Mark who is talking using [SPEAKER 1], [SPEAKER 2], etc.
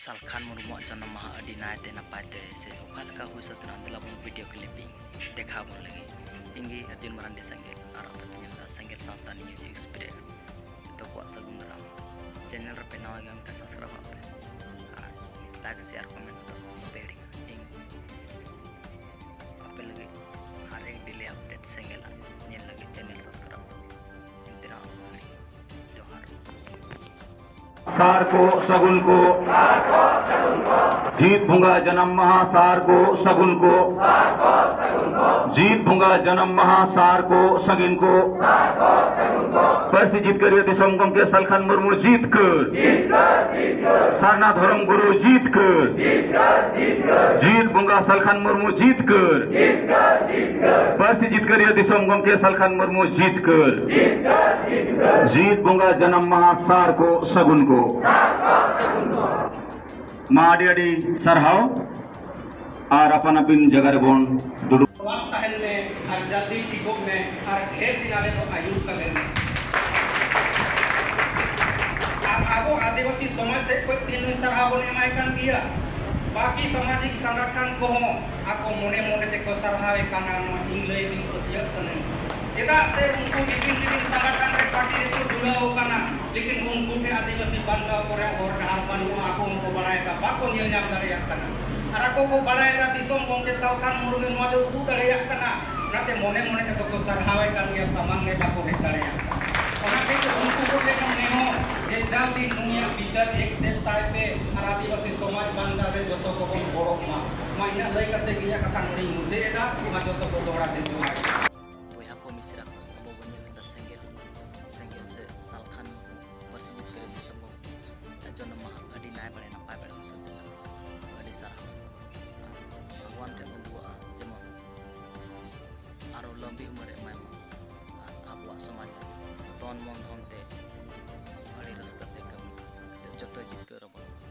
[SPEAKER 1] सालखान मुर्मू जन्म माह अडी नायते नपायते से ओकालका हुई सतना दिलाबुन वीडियो क्लिपिंग देखा बोन लगी इंगी अर्जुन मरांडी संगेल और अपने संगेल सावता न्यूज एक्सप्रेस तो को सगुन राम चैनल रे पे नवा गम का सब्सक्राइब आपरे लाइक शेयर कमेंट तो पेड़ी इंग आपे लगे हर एक डेली अपडेट संगेल नेल लगे चैनल सब्सक्राइब इंदिरा जोहार
[SPEAKER 2] सार को सगुन को जीत भूंगा जन्म महासार को सगुन को जीत भूंगा जन्म महासार को सगिन को परसी जीत करिए दिसोमगम के सलखान मुर्मू जीत कर सारना धर्म गुरु जीत कर जीत भूंगा सलखान मुर्मू जीत कर परसी जीत करिए दिसोमगम के सलखान मुर्मू जीत कर जीत भूंगा जन्म महासार को सगुन को माडी सरहाव और अपन अपन जगह रे बोन दुडु
[SPEAKER 3] वास्ता है ने और जल्दी चिकोक में और ढेर दिन आले तो आयुष कर लेने अब आगो आदिवासी समाज से कोई तीन सरहाव ने मायकन दिया बाकी सामाजिक संगठन को हो आको मोने मोने ते को सरहावे काना इंग्ले दिन को दिया तने जेदा से उनको विभिन्न संगठन के पार्टी से जुड़ा हो काना लेकिन उनको के आदिवासी बांधा करे और कहां बनु आको उनको बनाएगा बाको नियल नाम दरिया काना और आको को बनाएगा दिसोम गोंके सलखान मुर्मू नो दे उदू दरिया काना नाते मोने मोने ते को सरहावे कान या सामान्य बाको हे दरिया और के उनको को के नेहो जे जल्दी दुनिया विचार एक से ताय पे आदिवासी समाज बांधा रे जतो को बड़ो मा इना लई करते गिया कथा नडी मुझे एदा मा जतो को दोड़ा दे जो
[SPEAKER 1] मिश्रा अब benzyl kita senggel se salkhan persujit kare disambung jonna ma adi nai bale na pai bale musat adi sarah bhagwan te bondua jemon aro lambi umar emai abuak samaj ton mon thon te adi raska te kami joto jitkar abon